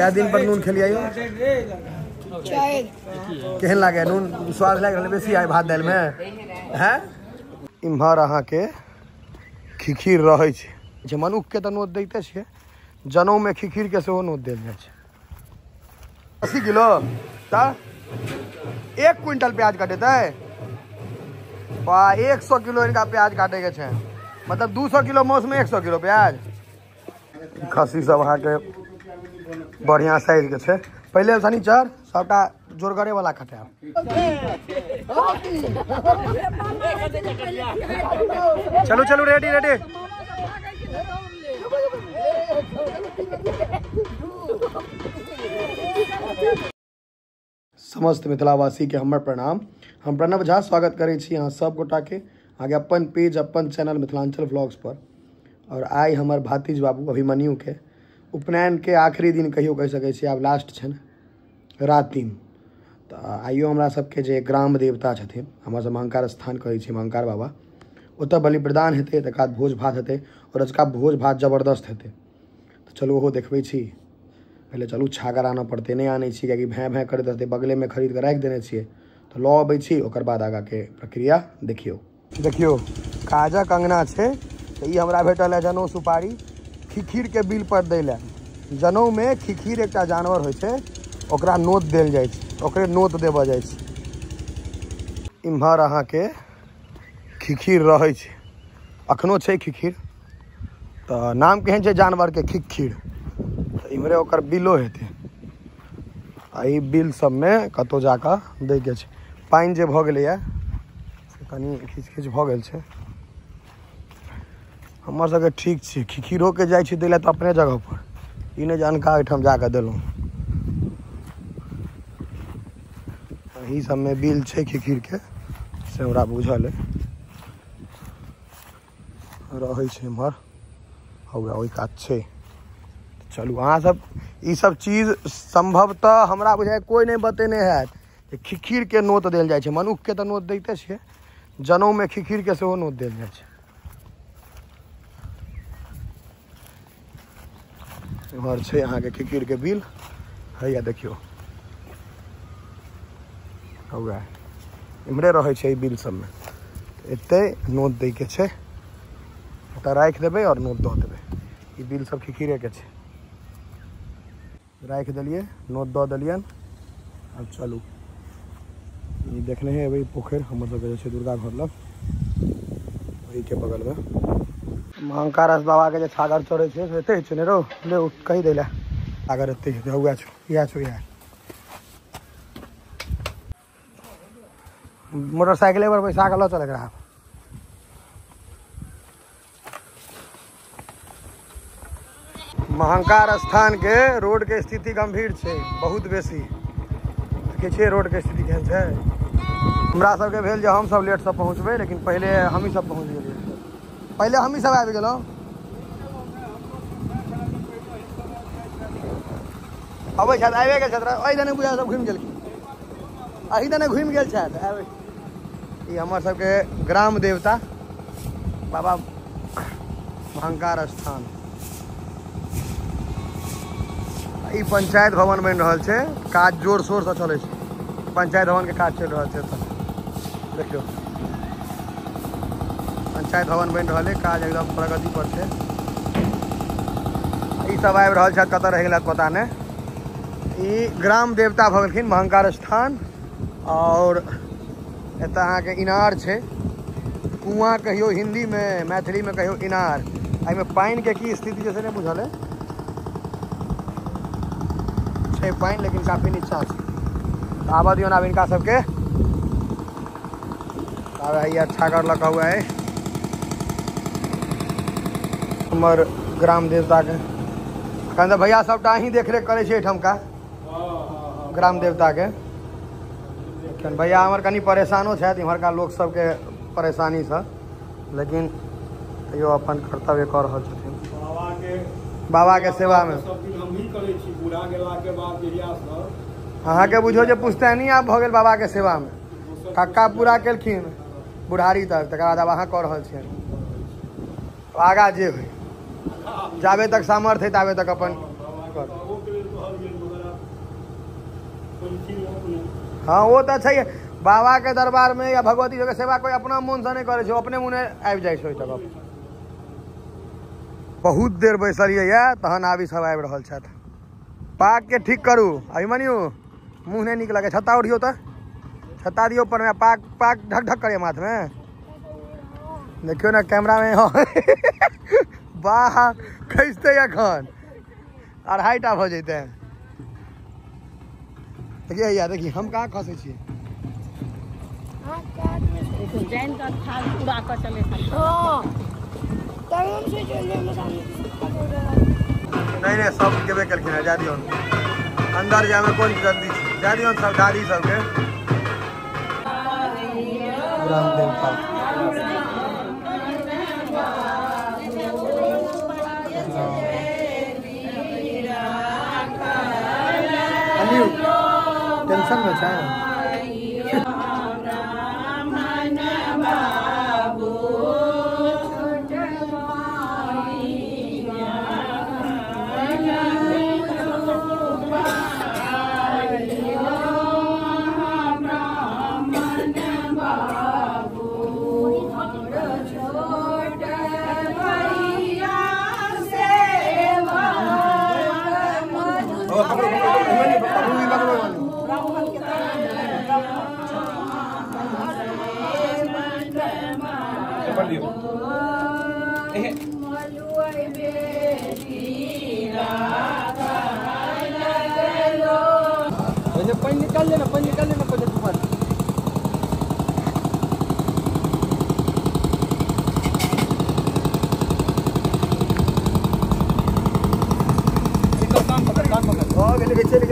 क्या दिन पर नून खेलिए केहन लागे नून स्वाद लगे बेसी आए भात दालि में है। इम्हर अहाँ के खिखीर रहे छे मनुख के तो नोत दैते छे जनऊ में खिखीर के सेहो नोत देल जाए 80 किलो ता 1 क्विंटल प्याज कटेते 100 किलो इनका प्याज काटे के छे मतलब 200 किलो मौस में 100 किलो प्याज। खस्सी सब अहाँ के बढ़िया साइज के छे पहले शनिचर सबटा जोरगरे वाला खटाब। चलो चलो रेडी रेडी। समस्त मिथिलावासी के हमर प्रणाम। हम प्रणव झा स्वागत करे छी अहाँ सब गोटा के आगे अपन पेज अपन चैनल मिथिलांचल व्लॉग्स पर। और आई हमर भातीज बाबू अभिमन्यु के उपनयन के आखिरी दिन कहियो कह सके छी आब लास्ट छन रातिम। तो आइयो हमरा सबके जे ग्राम देवता छथिन हमर सब महंकार स्थान कहै छी महंकार बाबा ओतऽ बलि प्रदान हेतै तकर बाद भोज भात हेतै और अजका भोज भात जबरदस्त हेतै। तो चलू ओहो देखबै छी। पहले चलू छागर आना पड़ते नहीं आने छी कि भैं भैं करते रहते बगले में खरीद कर राखि देने छे तो लऽ अबै छी ओकर बाद आगा के प्रक्रिया देखियो। देखियो काजा कंगना छे तो ई हमरा भेटल है जनऊ सुपारी खिखीर के बिल पर दै ले। जनऊ में खिखीर एकटा जानवर होइ छे ओकरा नोत देल जाय छे ओकरे नोत देबऽ जाय छे। इम्हर अहाँ के खिखीर रहे छे अखनो छे खिखीर तो नाम केहन छे जानवर के खिखीर इमरे ओकर बिलो हेते आ बिल सब में कतो जाकर दै के छे। पाइन जे भ गेलै से कनी खिच खिच भ गेल छे हमर सबके ठीक छे खिखीरो के जाय छी दै ले तो अपने जगह पर ई ने जानका एठम जाकर देलहुँ। ई सब में बिल छे खिखीर के से हमरा बुझल है रहे छे इम्हर हौवे ओइ कात छे। चलू अहाँ सब ई सब चीज संभवतः हमरा बुझाय कोई नहीं बतेने है कि खिखीर के नोत देल जाय छे मनुख के तो नोत दैते छे जनऊ में खिखीर के सेहो नोत देल जाय छे। इम्हर छे अहाँ के खिखीर के बिल हैया देखियो हौवे इम्हरे रहे छे बिल सब में एते नोत दै के छे एतऽ राखि देबै और नोत दऽ देबै। ई बिल सब खिखीरे के छे राख दिलिए नोट दऽ दिलियन। अब चलू ये देखने है वही पोखर हमर सबके छै दुर्गा घर लग वही के बगल में महंकार बाबा के जे छागर चढ़े छै से एते छै ने रो ले उठ कहि देला छागर एते छै हुआ छ इहा छ इहा मोटरसाइकिल पर पैसा के ल चले रहा। महंकार स्थान के रोड के स्थिति गंभीर छे बहुत बेसी के छे रोड के स्थिति केहन छे हमरा सबके भेल जे हम सब लेट से पहुंचबे लेकिन पहले हम ही सब पहुंच गेलिए पहले हम ही सब आबि गेलौ। अबै छथि आबे गेल छथि एहि दने बुझा सब घुमि गेलखिन एहि दने घुमि गेल छथि आबे ई हमर सबके ग्राम देवता बाबा महंकार स्थान। ई पंचायत भवन बन रहा है काज जोर शोर से चले पंचायत भवन के काज चल रहा है देखियो पंचायत भवन बन रहा है काज एकदम प्रगति पर है। ई सब आबि रहल छथि कतऽ रहि गेलथि पता नहीं। ई ग्राम देवता भऽ गेलखिन महंकार स्थान और एतऽ अहाँ के इनार छे कुआं कहियो हिंदी में मैथिली में कहियो इनार एहिमे पानि के की स्थिति जैसे नहीं बुझल है पाइन लेकिन काफी नीचा आबा दियो ना इनका सबके छागर लगा हुआ है हमर ग्राम देवता के कहते भैया सबटा ही देख रेख करे का ग्राम देवता के भैया हमार कनी परेशानो छथि इम्हरका लोक सबके परेशानी से लेकिन यो अपन कर्तव्य कर रहल छथिन बाबा के सेवा में अहाँ के बुझो जे पुश्तैनी आप भ गेल बाबा के सेवा में कक्का पूरा केलखिन बुढ़ारी तक तकर बाद अब अहाँ कऽ रहल छियनि आगा जे होय जाबे तक सामर्थ्य है ताबे तक अपन हाँ वो तो अच्छा है। बाबा के दरबार में या भगवती के सेवा कोई अपना मन से नहीं करे छो, अपने मुने आबि जाइ छो। तक बहुत देर बैसलिए या तहन आबी सब आबि रहल छथि। पाक के ठीक करू अभिमन्यु, मुँह नहीं निक लगे। छत्ता उठियो तो छत्ता दियो ऊपर में। पाक पाक ढक ढक करिए माथ में। देखियो ना कैमरा में वाह खसते अखन 2.5 हो जते हैं। देखिए यार, देखिए हम कहाँ खसे छे। जैन का थाल पूरा कर चले नहीं सब केबे कलखिन है। जा दियो अंदर जाए में कौन जल्दी जा दियो सब दादी सबके। रामदेव का टेंशन में छे। पानी निकाल लेना पहले तुम्हारे। चले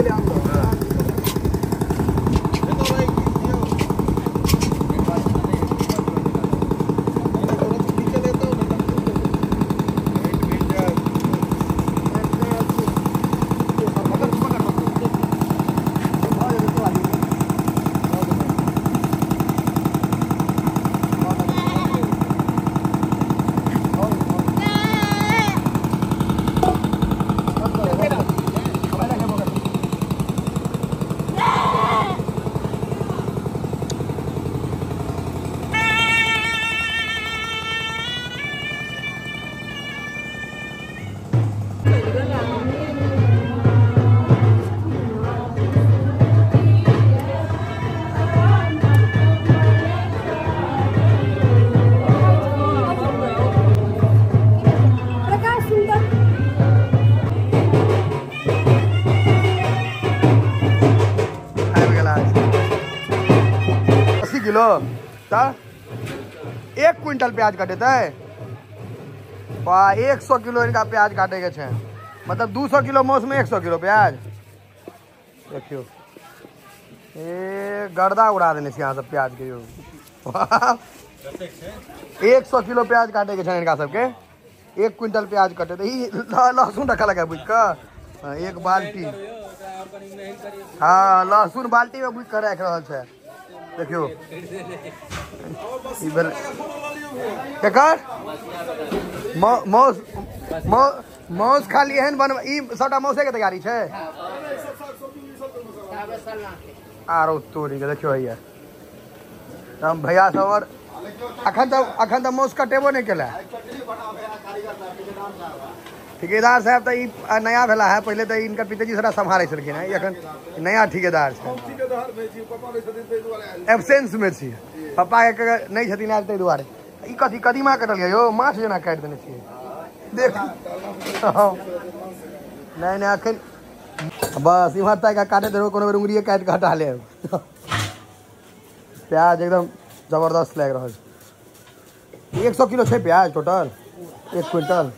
किलो 1 क्विंटल प्याज काटे 100 किलो इनका प्याज काटे के छे। मतलब 200 किलो मौस में 100 किलो प्याज। देखियो गर्दा उड़ा देने से यहाँ सब प्याज के। 100 किलो प्याज काटे के छे इनका सबके। 1 क्विंटल प्याज काटे तो लहसुन रखा लगा बुझ कर 1 बाल्टी। हाँ लहसुन बाल्टी में बुझ कर रख रहा है। देखियो मौस खाली एहन बन सबटा मौसे के तैयारी है। आरो तोरी के देखियो भैया हम भैया सब और अखन तो मौस कटेबो नहीं केला। ठेकेदार साहब तो नया भेला है। पहले तो इनका पिताजी सारा संभाले छलखिन है। अखन नया ठेकेदार है। एब्सेंस में छी पापा के नहीं छथिन आयल तै दुआरे। ई कथी कदीमा कटल यो माछ जना काट देने छी। देख नहीं अखन बस इम्हर तक काटे देबो कोनो बेर उंगलिए काट के हटा ले। प्याज एकदम जबरदस्त लग रहा है। 100 किलो छे प्याज टोटल 1 क्विंटल।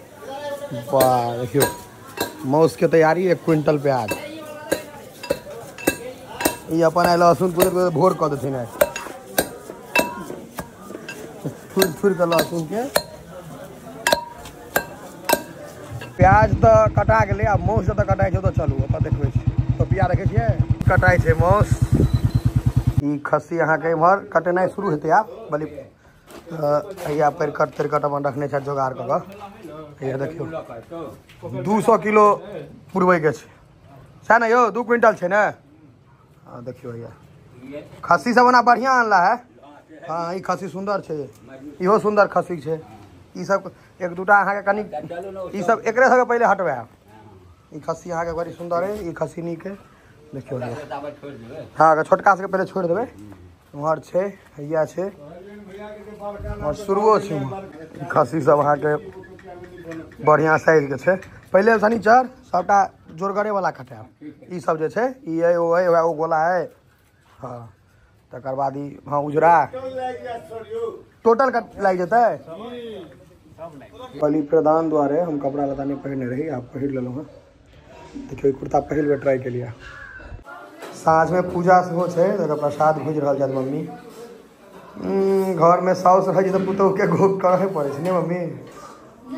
वाह देखियो मौस के तैयारी 1 क्विंटल प्याज। ये अपन लहसुन पूरे भोर कर देथिन है। फूल के लहसुन के प्याज तो कटा गए। अब मौस तो कटाई तो चलू अपन देखबे तो पिया रखे छे कटाई छे मौस। ई खस्सी यहाँ के इम्हर कटनाई शुरू होते। आप बलि या पर कट अपन रखने छे जोगाड़ क। ये देखियो 200 किलो पुरबै के छे। सह ना यो 2 क्विंटल है ना। हाँ देखियो भैया खस्सी सब ना बढ़िया आनला है। हाँ ये खस्सी सुंदर है, इहो सुंदर खस्सी है। ये सब एक दूटा अहाँ के कनी ये सब एकरे सब पहले हटवे। ये खस्सी अहाँ के बड़ी सुंदर है। ये खस्सी नीक है देखियो भैया। हाँ अगर छोटका से पहले छोड़ देवे वहाँ है हैया है और शुरुओ है। खस्सी सब अहाँ के बढ़िया साइज के है। पहले शनिचर सबटा जोरगरे वाला कटाब। ई सब जे छै ई है ओ है ओ गोला है। हाँ तकर बाद ई हाँ उजरा टोटल का लग जाता है। बलि प्रदान द्वारे हम कपड़ा लता नहीं पहने रही, आप पहिर लेलो हैं। देखियो कुर्ता पहिर के ट्राई के लिया। साँझ में पूजा सेहो छै तो प्रसाद भुज रहा है मम्मी। घर में साउस रहे तो पुतोह के घोग करे पड़े ने मम्मी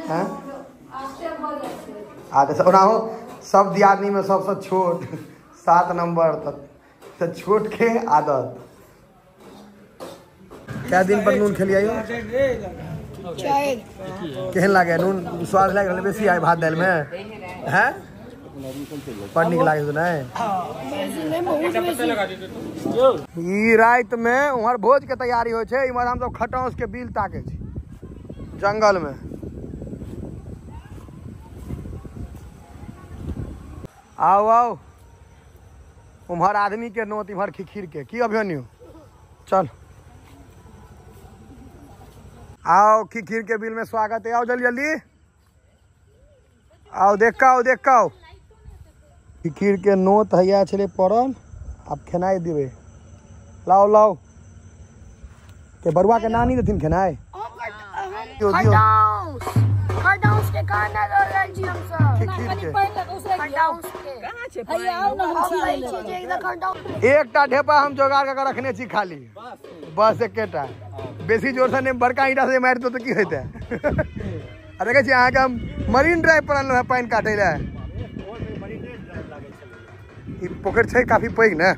हैं। तो ओनाहो सब दियादनी में सबसे छोट 7 नंबर तक छोट के आदत। क्या दिन पर नून खेलिए केहन लागे नून स्वाद लाग रहा बेसी आए भात दाल में हैं बड़ निक लागे नहीं। रात में उमहर भोज के तैयारी हो छै, इमहर हम सब खटौस के बिल ताके छी जंगल में। आओ आओ उम्हर आदमी के नोत इम्हर खिखीर के की अभिमन्यु चल आओ खिखीर के बिल में स्वागत है। आओ जल्दी जल्दी आओ देख आओ खिखीर के नोत हैया छले पड़ल। अब खेनाई देवे लाओ लाओ के बरुआ के नानी देथिन खेनाई एक ढेपा हम जोगाड़ कर रखने छी खाली बस एकेटा बेसी जोर से नहीं बड़का ईटा से मार दो तो की होते। अरे देखे अहाँ के हम मरीन ड्राइव पर आनल पानी काटे ला। पोखर छै काफी पैघ ने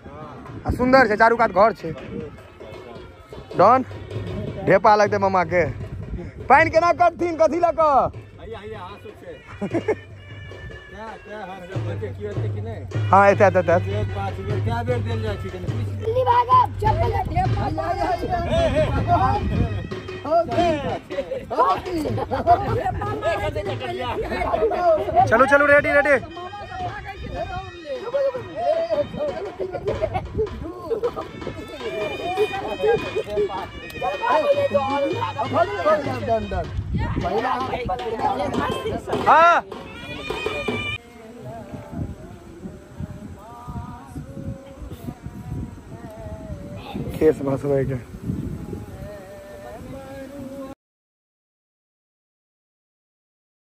आ सुंदर छै, चारू कात घर छै। डन ढेपा लगते मामा के पानी केना कटथिन कथी लक हाँ एते चलो चलो रेडी रेडी हाँ केस भसवे के